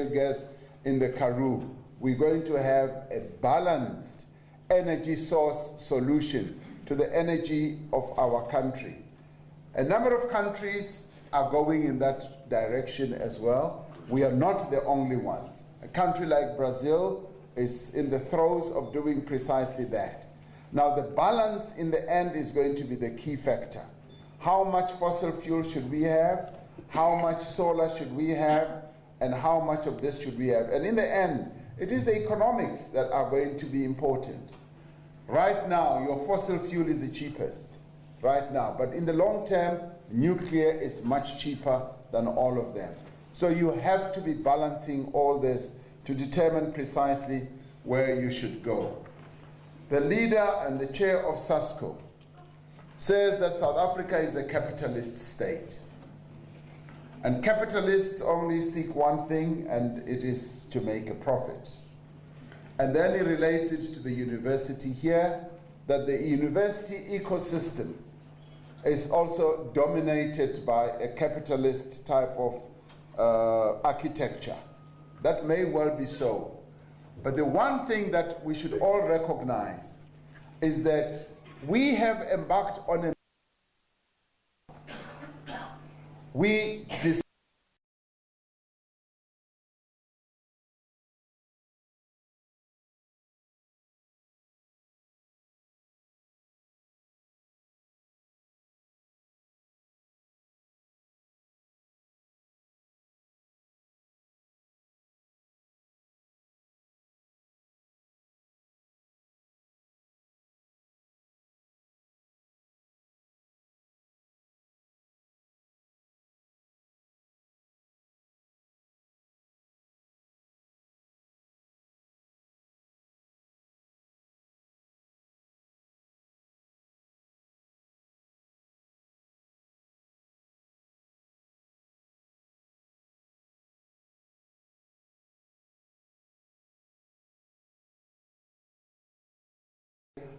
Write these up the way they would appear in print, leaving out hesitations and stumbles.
shale gas in the Karoo. We're going to have a balanced energy source solution to the energy of our country. A number of countries are going in that direction as well. We are not the only ones. A country like Brazil is in the throes of doing precisely that. Now, the balance in the end is going to be the key factor. How much fossil fuel should we have? How much solar should we have? And how much of this should we have? And in the end, it is the economics that are going to be important. Right now, your fossil fuel is the cheapest, right now. But in the long term, nuclear is much cheaper than all of them. So you have to be balancing all this to determine precisely where you should go. The leader and the chair of SASCO says that South Africa is a capitalist state. And capitalists only seek one thing, and it is to make a profit. And then he relates it to the university here, that the university ecosystem is also dominated by a capitalist type of architecture. That may well be so. But the one thing that we should all recognize is that we have embarked on a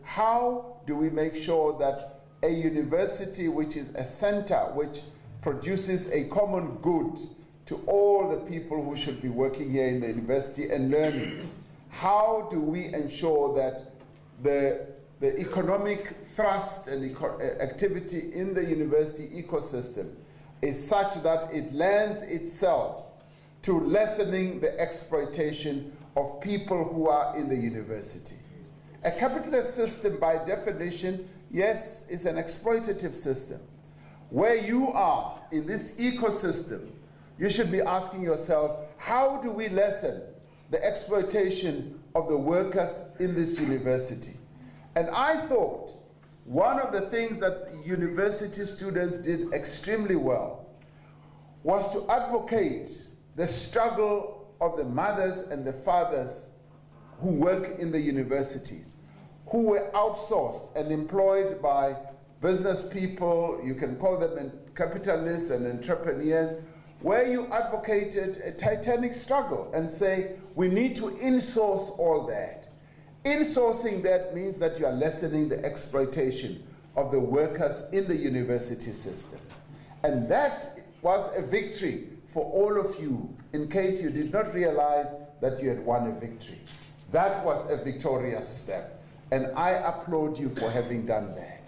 how do we make sure that a university which is a center which produces a common good to all the people who should be working here in the university and learning, how do we ensure that the economic thrust and activity in the university ecosystem is such that it lends itself to lessening the exploitation of people who are in the university? A capitalist system, by definition, yes, is an exploitative system. Where you are in this ecosystem, you should be asking yourself, how do we lessen the exploitation of the workers in this university? And I thought one of the things that university students did extremely well was to advocate the struggle of the mothers and the fathers who work in the universities, who were outsourced and employed by business people, you can call them capitalists and entrepreneurs, where you advocated a titanic struggle and say, we need to insource all that. Insourcing that means that you are lessening the exploitation of the workers in the university system. And that was a victory for all of you, in case you did not realize that you had won a victory. That was a victorious step, and I applaud you for having done that,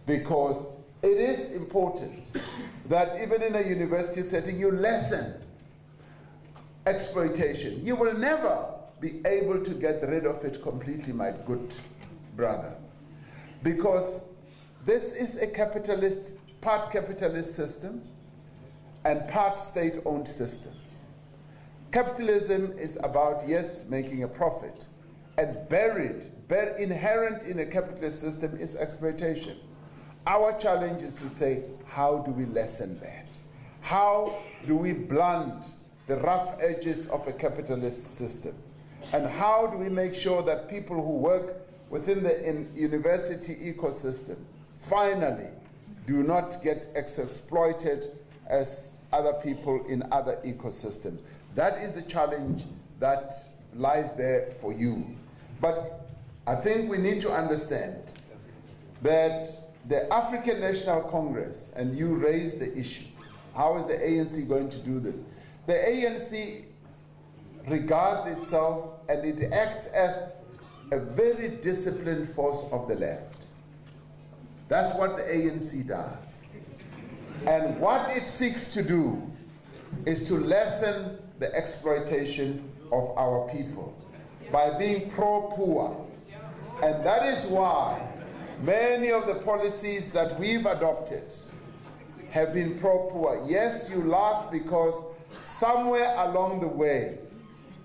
because it is important that even in a university setting you lessen exploitation. You will never be able to get rid of it completely, my good brother, because this is a capitalist, part capitalist system and part state-owned system. Capitalism is about, yes, making a profit, and inherent in a capitalist system is exploitation. Our challenge is to say, how do we lessen that? How do we blunt the rough edges of a capitalist system? And how do we make sure that people who work within the university ecosystem finally do not get exploited as other people in other ecosystems? That is the challenge that lies there for you. But I think we need to understand that the African National Congress, and you raised the issue, how is the ANC going to do this? The ANC regards itself and it acts as a very disciplined force of the left. That's what the ANC does. And what it seeks to do is to lessen the exploitation of our people by being pro-poor. And that is why many of the policies that we've adopted have been pro-poor. Yes, you laugh because somewhere along the way,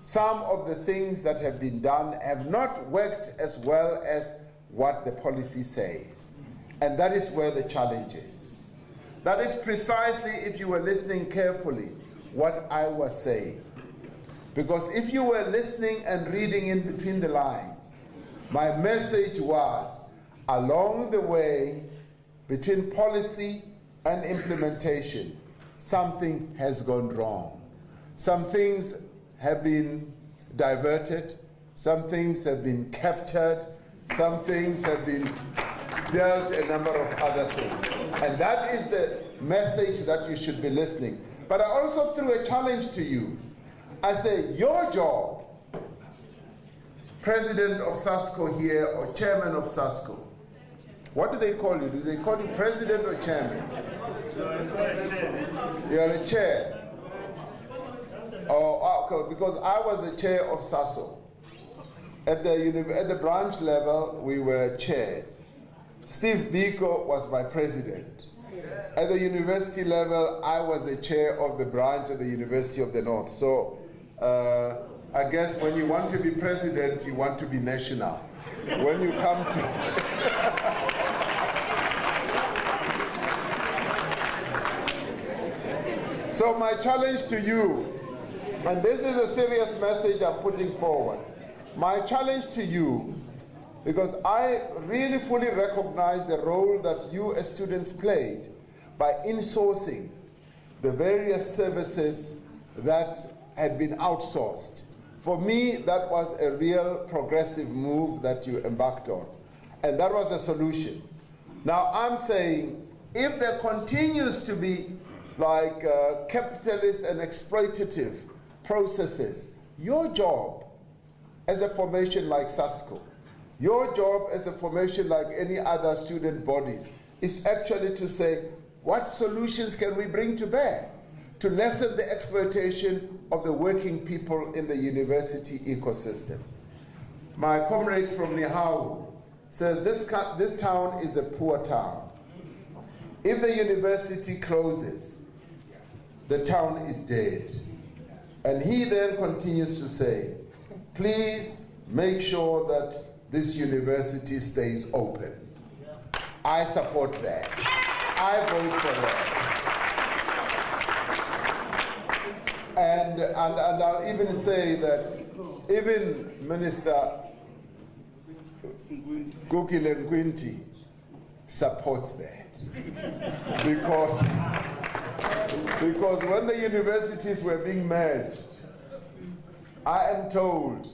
some of the things that have been done have not worked as well as what the policy says. And that is where the challenge is. That is precisely, if you were listening carefully, what I was saying. Because if you were listening and reading in between the lines, my message was, along the way, between policy and implementation, something has gone wrong. Some things have been diverted, some things have been captured, some things have been dealt a number of other things. And that is the message that you should be listening. But I also threw a challenge to you. I say, your job, president of SASCO here or chairman of SASCO, what do they call you? Do they call you president or chairman? You are a chair. Oh, because I was the chair of SASO. At the branch level, we were chairs. Steve Biko was my president. At the university level, I was the chair of the branch at the University of the North. So I guess when you want to be president, you want to be national. When you come to... So my challenge to you, and this is a serious message I'm putting forward. My challenge to you, because I really fully recognize the role that you as students played by insourcing the various services that had been outsourced. For me, that was a real progressive move that you embarked on. And that was a solution. Now I'm saying, if there continues to be like capitalist and exploitative processes, your job as a formation like SASCO, your job as a formation like any other student bodies, is actually to say, what solutions can we bring to bear to lessen the exploitation of the working people in the university ecosystem? My comrade from Nihau says this town is a poor town. If the university closes, the town is dead. And he then continues to say, please make sure that this university stays open. I support that. I vote for that. And I'll even say that even Minister Gukile Nkwinti supports that. Because when the universities were being merged, I am told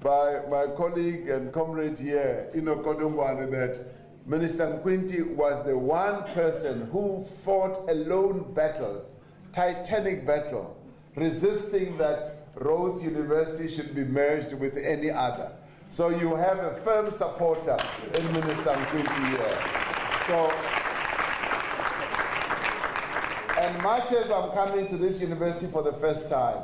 by my colleague and comrade here, Ino Kodongwane, that Minister Nkwinti was the one person who fought a lone battle, titanic battle, resisting that Rhodes University should be merged with any other. So you have a firm supporter in Minister Nkwinti here. So, and much as I'm coming to this university for the first time,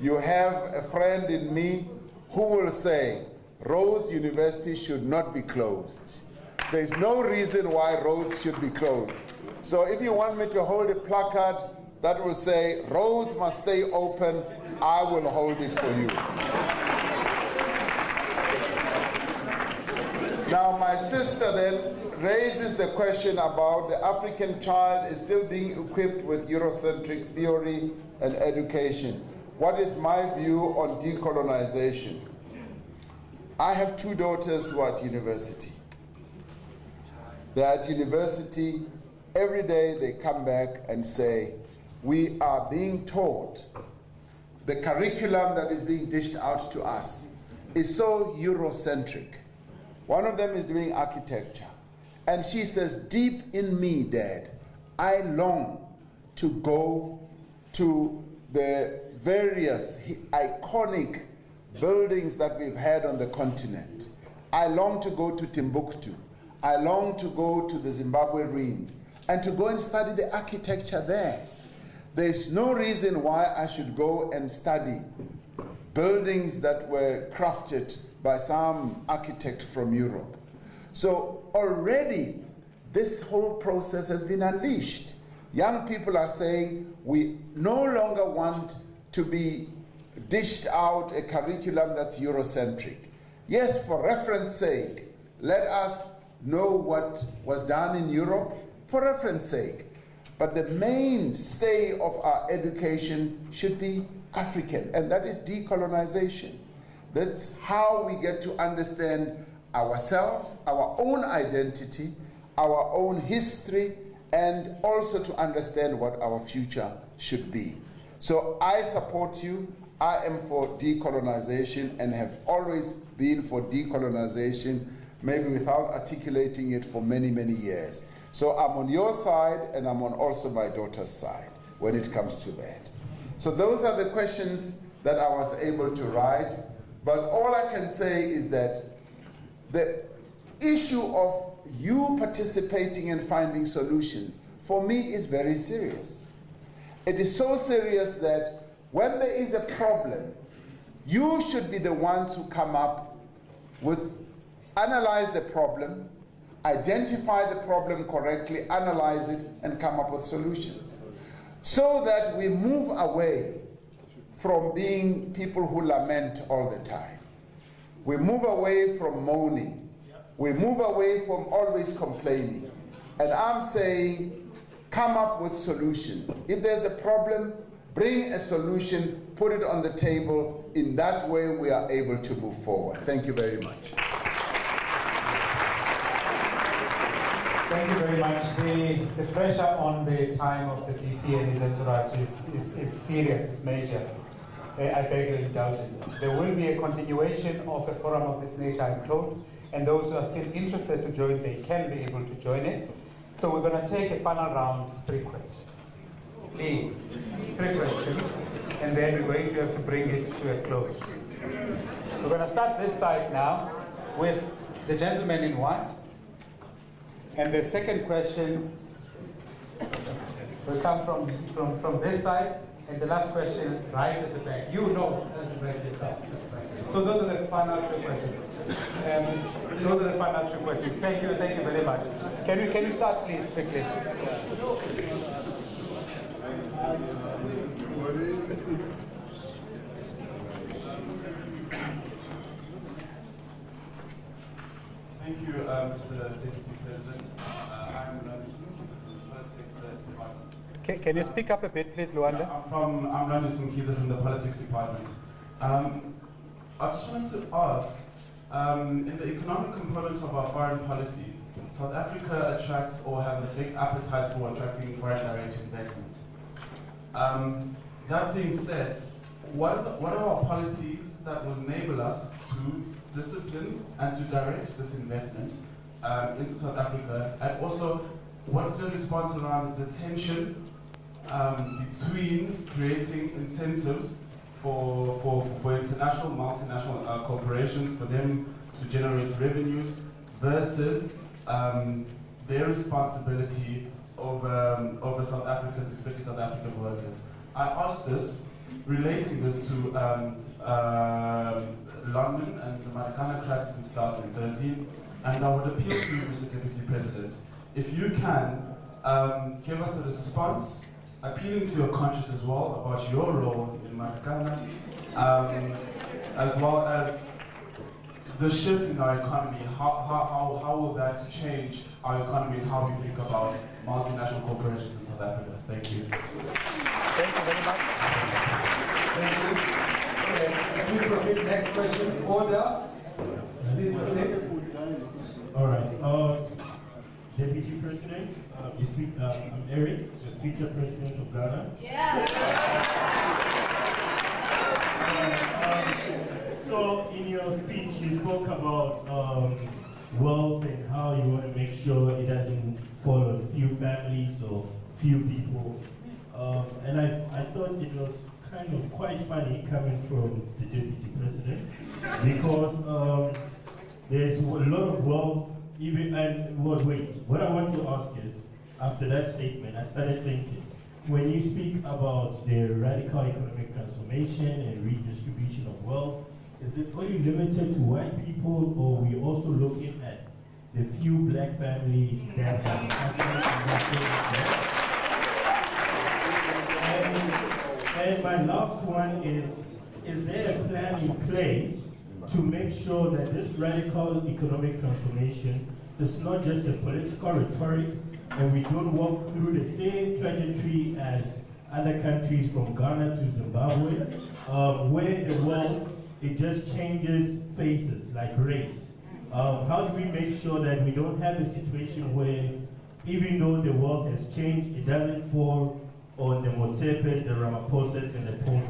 you have a friend in me who will say, Rhodes University should not be closed. There's no reason why Rhodes should be closed. So if you want me to hold a placard that will say, Rhodes must stay open, I will hold it for you. Now my sister then raises the question about the African child is still being equipped with Eurocentric theory and education. What is my view on decolonization? I have two daughters who are at university. They're at university, every day they come back and say, we are being taught, the curriculum that is being dished out to us is so Eurocentric. One of them is doing architecture. And she says, deep in me, Dad, I long to go to the various iconic buildings that we've had on the continent. I long to go to Timbuktu. I long to go to the Zimbabwe ruins and to go and study the architecture there. There's no reason why I should go and study buildings that were crafted by some architect from Europe. So already this whole process has been unleashed. Young people are saying we no longer want to be dished out a curriculum that's Eurocentric. Yes, for reference sake, let us know what was done in Europe for reference sake. But the mainstay of our education should be African, and that is decolonization. That's how we get to understand ourselves, our own identity, our own history, and also to understand what our future should be. So I support you. I am for decolonization and have always been for decolonization, maybe without articulating it for many, many years. So I'm on your side, and I'm on also my daughter's side when it comes to that. So those are the questions that I was able to write. But all I can say is that the issue of you participating and finding solutions, for me, is very serious. It is so serious that when there is a problem, you should be the ones who come up with, analyze the problem, identify the problem correctly, analyze it, and come up with solutions. So that we move away from being people who lament all the time. We move away from moaning. We move away from always complaining. And I'm saying, come up with solutions. If there's a problem, bring a solution, put it on the table. In that way, we are able to move forward. Thank you very much. Thank you very much. The pressure on the time of the DP and his entourage is serious, it's major. I beg your indulgence. There will be a continuation of a forum of this nature, I'm told, and those who are still interested to join, they can be able to join it. So we're going to take a final round, 3 questions. Please, 3 questions, and then we're going to have to bring it to a close. We're going to start this side now with the gentleman in white. And the second question will come from this side, and the last question right at the back. You know right yourself. So those are the final 2 questions. Those are the final 2 questions. Thank you very much. Can you start, please, quickly? Thank you, Mr. Deputy President. I'm Randuson, Politics Department. Can you speak up a bit, please, Luanda? I'm Randuson Kiza from the Politics Department. I just wanted to ask, in the economic component of our foreign policy, South Africa attracts or has a big appetite for attracting foreign direct investment. That being said, what are our policies that will enable us to discipline and to direct this investment into South Africa, and also what the response around the tension between creating incentives for international, multinational corporations for them to generate revenues versus their responsibility over South Africans, especially South African workers. I asked this, relating this to London and the Marikana crisis in 2013, and I would appeal to you, Mr. Deputy President, if you can give us a response, appealing to your conscience as well about your role in Marikana, as well as the shift in our economy. How will that change our economy and how we think about multinational corporations in South Africa? Thank you. Thank you very much. Thank you. Please proceed. Next question. Order. Please proceed. All right. Deputy President, I'm Eric, the future President of Ghana. Yeah. So in your speech, you spoke about wealth and how you want to make sure it doesn't fall on few families or few people. And I thought it was kind of quite funny coming from the Deputy President, because there's a lot of wealth, even, and what I want to ask is, after that statement, I started thinking, when you speak about the radical economic transformation and redistribution of wealth, is it only limited to white people, or are we also looking at the few black families that have access to and my last one is there a plan in place to make sure that this radical economic transformation is not just a political rhetoric, and we don't walk through the same trajectory as other countries from Ghana to Zimbabwe, where the wealth, it just changes faces, like race. How do we make sure that we don't have a situation where, even though the wealth has changed, it doesn't fall on the Motepe, the Ramaphosas, and the Posas?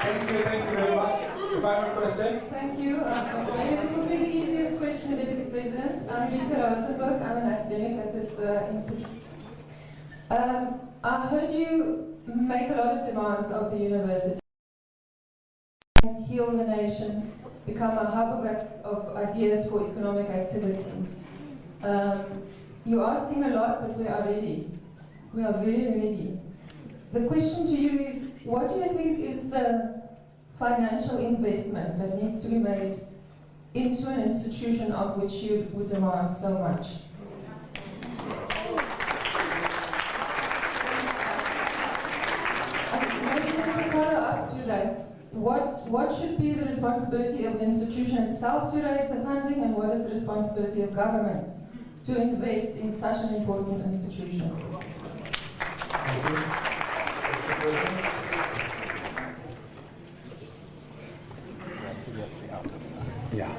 Thank you very much. The final question. Thank you. This will be the easiest question, Deputy President. I'm Lisa Rosenberg. I'm an academic at this institute. I heard you make a lot of demands of the university. Heal the nation, become a hub of ideas for economic activity. You're asking a lot, but we are ready. We are very ready. The question to you is, what do you think is the financial investment that needs to be made into an institution of which you would demand so much? And maybe just to follow up to that, what should be the responsibility of the institution itself to raise the funding, and what is the responsibility of government to invest in such an important institution? Yeah.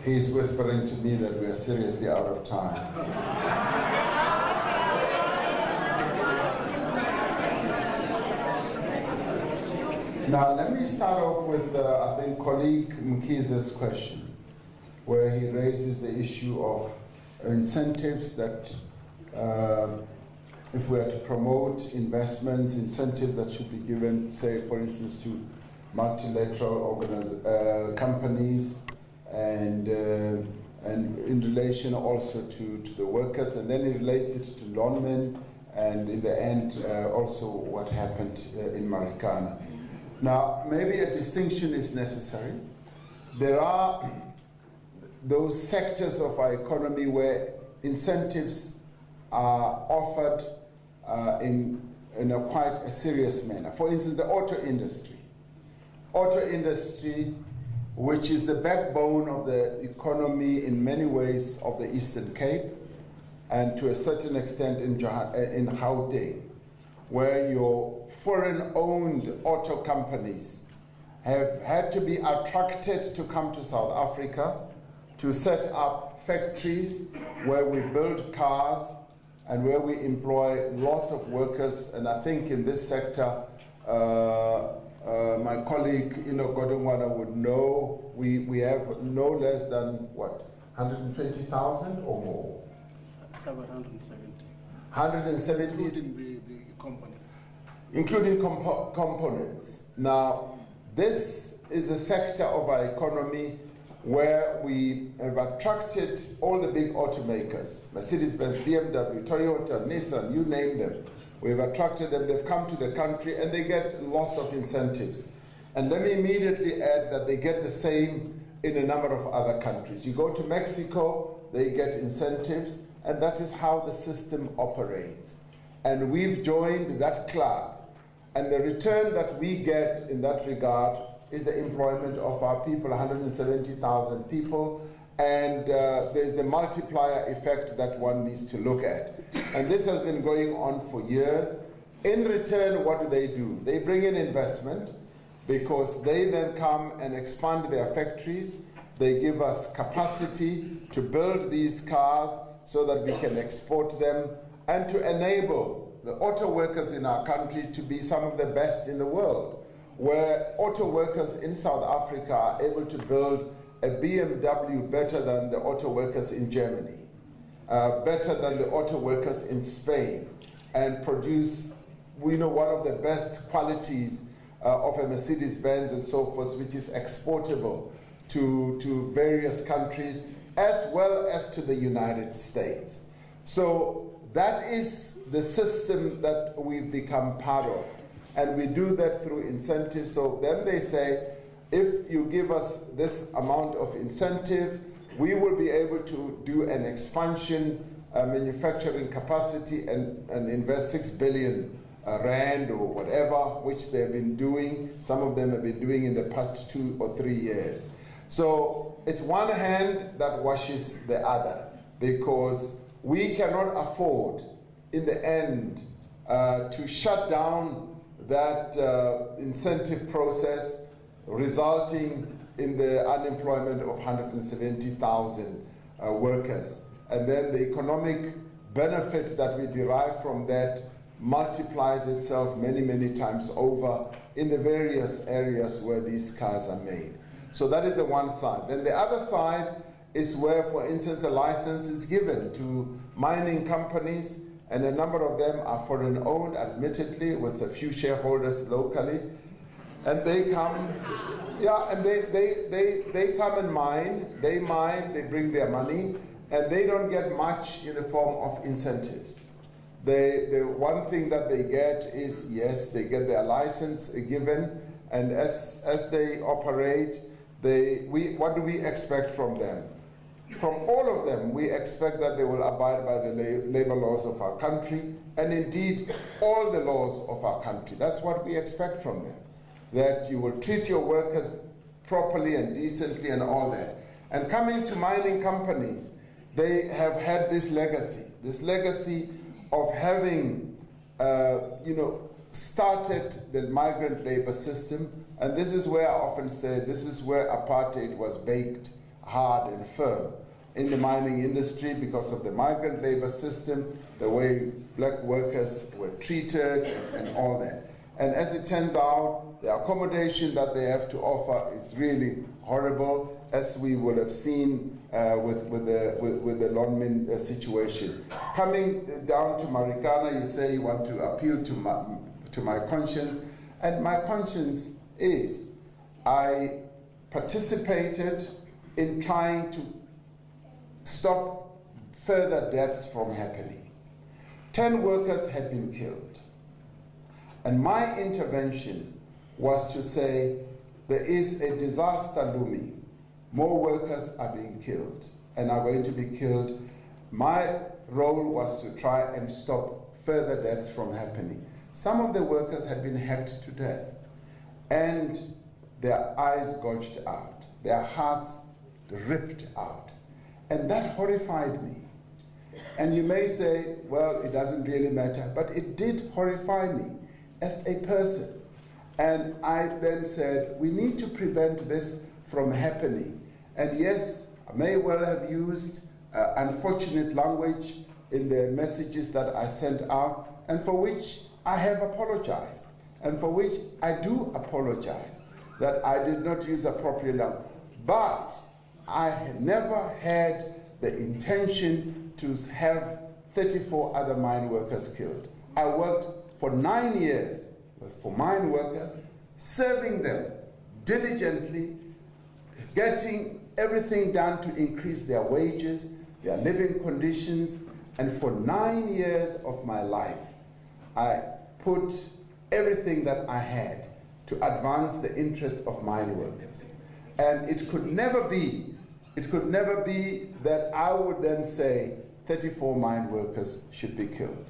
He's whispering to me that we are seriously out of time. Now, let me start off with, I think, colleague Mkiza's question, where he raises the issue of incentives that, if we are to promote investments, incentives that should be given, say, for instance, to multilateral companies, and in relation also to the workers, and then he relates it to loanmen, and in the end, also what happened in Marikana. Now, maybe a distinction is necessary. There are those sectors of our economy where incentives are offered in a quite a serious manner. For instance, the auto industry. Auto industry, which is the backbone of the economy in many ways of the Eastern Cape, and to a certain extent in Gauteng, where your foreign-owned auto companies have had to be attracted to come to South Africa to set up factories where we build cars and where we employ lots of workers. And I think in this sector, my colleague Godongwana would know, we have no less than, what, 120,000 or more? 770. 170. Including the components. Including components. Now, this is a sector of our economy where we have attracted all the big automakers, Mercedes-Benz, BMW, Toyota, Nissan, you name them. We've attracted them, they've come to the country, and they get lots of incentives. And let me immediately add that they get the same in a number of other countries. You go to Mexico, they get incentives, and that is how the system operates. And we've joined that club. And the return that we get in that regard is the employment of our people, 170,000 people, and there's the multiplier effect that one needs to look at. And this has been going on for years. In return, what do? They bring in investment, because they then come and expand their factories. They give us capacity to build these cars so that we can export them, and to enable the auto workers in our country to be some of the best in the world, where auto workers in South Africa are able to build a BMW better than the auto workers in Germany, better than the auto workers in Spain, and produce, we know, one of the best qualities of a Mercedes-Benz and so forth, which is exportable to various countries, as well as to the United States. So that is the system that we've become part of. And we do that through incentives. So then they say, if you give us this amount of incentive, we will be able to do an expansion manufacturing capacity and invest 6 billion rand or whatever, which they've been doing. Some of them have been doing in the past 2 or 3 years. So it's one hand that washes the other, because we cannot afford, in the end, to shut down that incentive process, resulting in the unemployment of 170,000 workers. And then the economic benefit that we derive from that multiplies itself many, many times over in the various areas where these cars are made. So that is the one side. Then the other side is where, for instance, a license is given to mining companies, and a number of them are foreign-owned, admittedly, with a few shareholders locally. And they come, and they come and mine, they bring their money, and they don't get much in the form of incentives. The one thing that they get is, yes, they get their license given, and as they operate, what do we expect from them? From all of them, we expect that they will abide by the labor laws of our country, and indeed all the laws of our country. That's what we expect from them, that you will treat your workers properly and decently and all that. And coming to mining companies, they have had this legacy of having, started the migrant labor system. And this is where I often say, this is where apartheid was baked hard and firm in the mining industry, because of the migrant labor system, the way black workers were treated and all that. And as it turns out, the accommodation that they have to offer is really horrible, as we will have seen with the Lonmin situation. Coming down to Marikana, you say you want to appeal to my conscience, and my conscience is, I participated in trying to stop further deaths from happening. 10 workers had been killed. And my intervention was to say, there is a disaster looming. More workers are being killed and are going to be killed. My role was to try and stop further deaths from happening. Some of the workers had been hacked to death, and their eyes gouged out, their hearts ripped out. And that horrified me. And you may say, well, it doesn't really matter, but it did horrify me as a person. And I then said, we need to prevent this from happening. And yes, I may well have used unfortunate language in the messages that I sent out, and for which I have apologized, and for which I do apologize, that I did not use appropriate language. But I had never had the intention to have 34 other mine workers killed. I worked for 9 years for mine workers, serving them diligently, getting everything done to increase their wages, their living conditions, and for 9 years of my life, I put everything that I had to advance the interests of mine workers. And it could never be that I would then say 34 mine workers should be killed.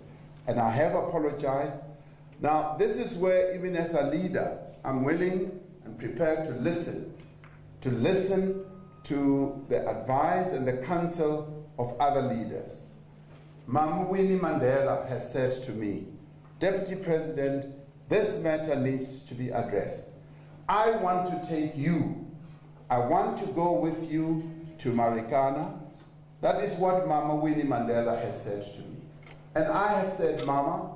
And I have apologized. Now, this is where, even as a leader, I'm willing and prepared to listen to the advice and the counsel of other leaders. Mama Winnie Mandela has said to me, Deputy President, this matter needs to be addressed. I want to take you. I want to go with you to Marikana. That is what Mama Winnie Mandela has said to me. And I have said, Mama,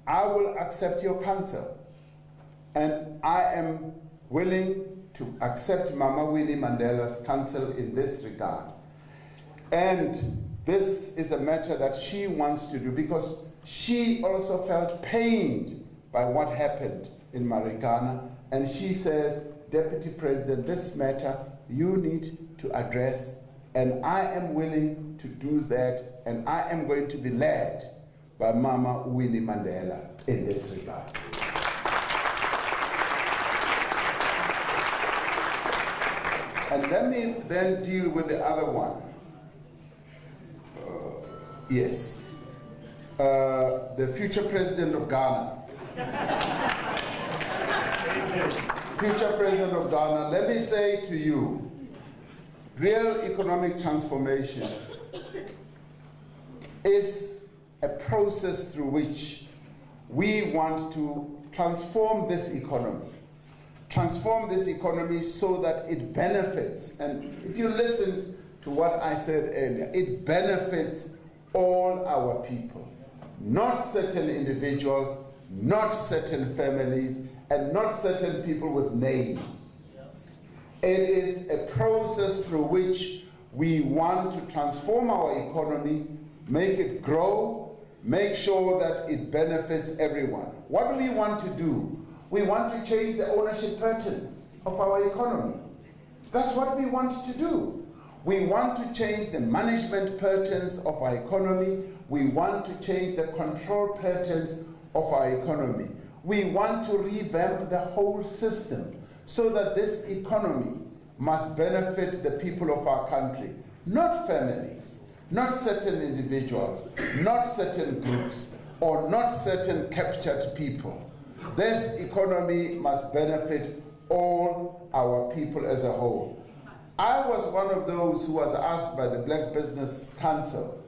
I will accept your counsel. And I am willing to accept Mama Winnie Mandela's counsel in this regard. And this is a matter that she wants to do because she also felt pained by what happened in Marikana. And she says, Deputy President, this matter you need to address, and I am willing to do that, and I am going to be led by Mama Winnie Mandela in this regard. And let me then deal with the other one. Yes. The future president of Ghana. Future president of Ghana, let me say to you, real economic transformation is a process through which we want to transform this economy. Transform this economy so that it benefits. And if you listened to what I said earlier, it benefits all our people, not certain individuals, not certain families, and not certain people with names. It is a process through which we want to transform our economy, make it grow, make sure that it benefits everyone. What do we want to do? We want to change the ownership patterns of our economy. That's what we want to do. We want to change the management patterns of our economy. We want to change the control patterns of our economy. We want to revamp the whole system so that this economy must benefit the people of our country, not families, not certain individuals, not certain groups, or not certain captured people. This economy must benefit all our people as a whole. I was one of those who was asked by the Black Business Council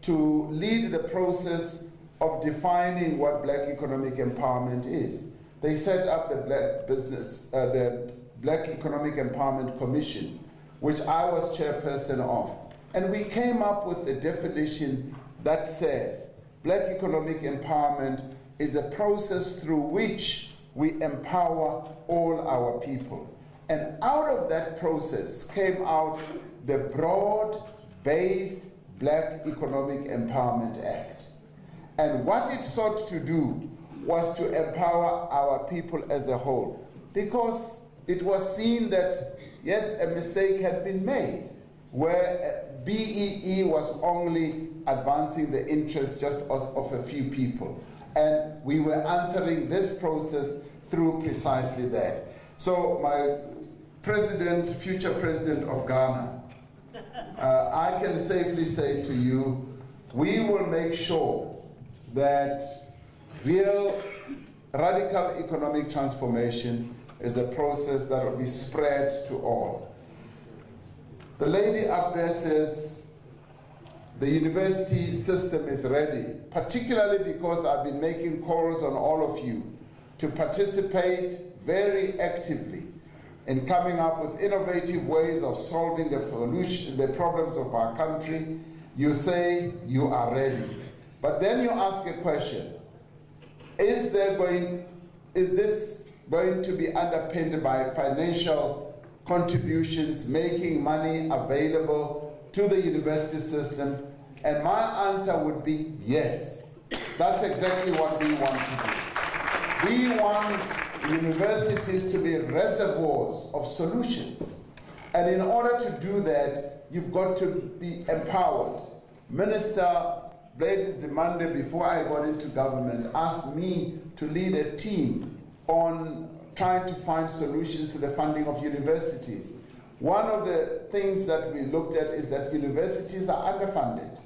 to lead the process of defining what Black economic empowerment is. They set up the Black Economic Empowerment Commission, which I was chairperson of. And we came up with a definition that says Black economic empowerment is a process through which we empower all our people. And out of that process came out the broad-based Black Economic Empowerment Act. And what it sought to do was to empower our people as a whole, because it was seen that, yes, a mistake had been made, where BEE was only advancing the interests just of a few people. And we were answering this process through precisely that. So my president, future president of Ghana, I can safely say to you, we will make sure that real radical economic transformation is a process that will be spread to all. The lady up there says the university system is ready, particularly because I've been making calls on all of you to participate very actively in coming up with innovative ways of solving the problems of our country. You say you are ready. But then you ask a question, is this going to be underpinned by financial contributions, making money available to the university system? And my answer would be yes. That's exactly what we want to do. We want universities to be reservoirs of solutions. And in order to do that, you've got to be empowered. Minister Blade Nzimande, before I got into government, asked me to lead a team on trying to find solutions to the funding of universities. One of the things that we looked at is that universities are underfunded.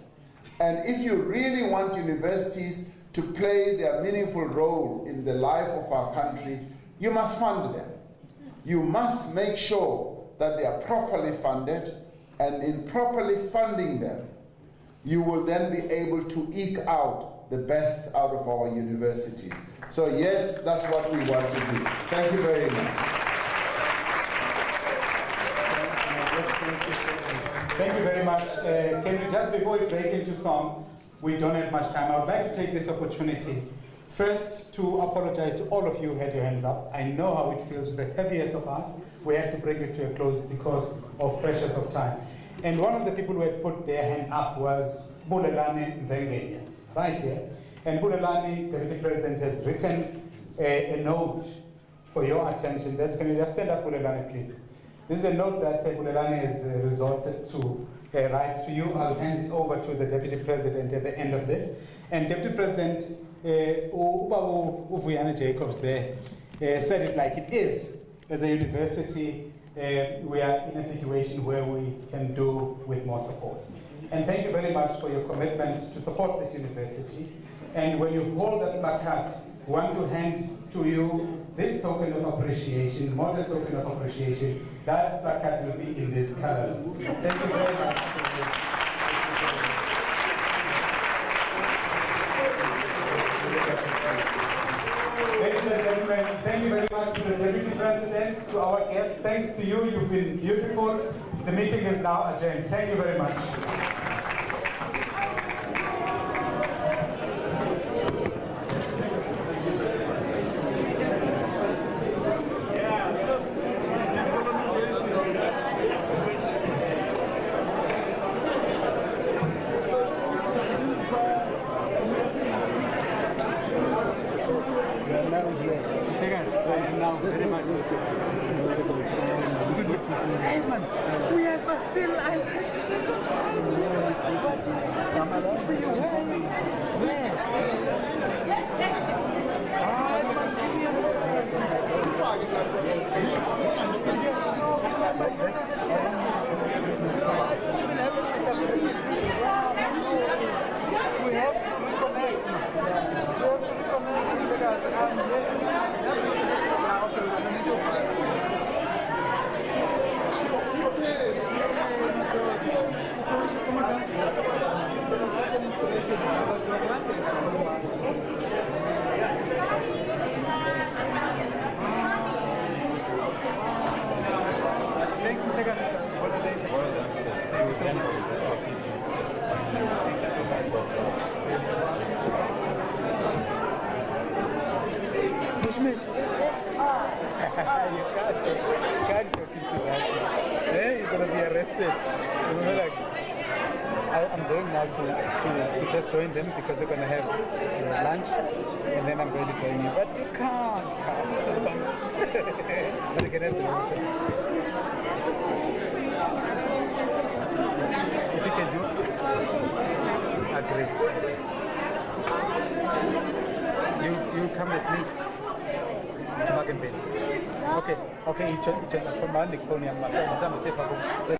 And if you really want universities to play their meaningful role in the life of our country, you must fund them. You must make sure that they are properly funded, and in properly funding them, you will then be able to eke out the best out of our universities. So yes, that's what we want to do. Thank you very much. Thank you very much. Can we just, before we break into song, we don't have much time, I would like to take this opportunity First, to apologize to all of you who had your hands up. I know how it feels, the heaviest of hearts. We had to bring it to a close because of pressures of time. And one of the people who had put their hand up was Bulelani Mvengenya, right here. And Bulelani, Deputy President, has written a note for your attention. Can you just stand up, Bulelani, please? This is a note that Bulelani has resorted to write to you. I'll hand it over to the Deputy President at the end of this. And Deputy President Uvuyana Jacobs there said it like it is. As a university, we are in a situation where we can do with more support. And thank you very much for your commitment to support this university. And when you hold that placard, we want to hand to you this token of appreciation, modest token of appreciation. That placard will be in these colors. Thank you very much. Ladies and gentlemen, thank you very much to the Deputy President, to our guests. Thanks to you, you've been beautiful. The meeting is now adjourned. Thank you very much. I'm going now to just join them because they're going to have lunch, and then I'm going to join you. But you can't. But you can have the lunch. If you can do, great. You come with me to Marikana. Okay. From my phone,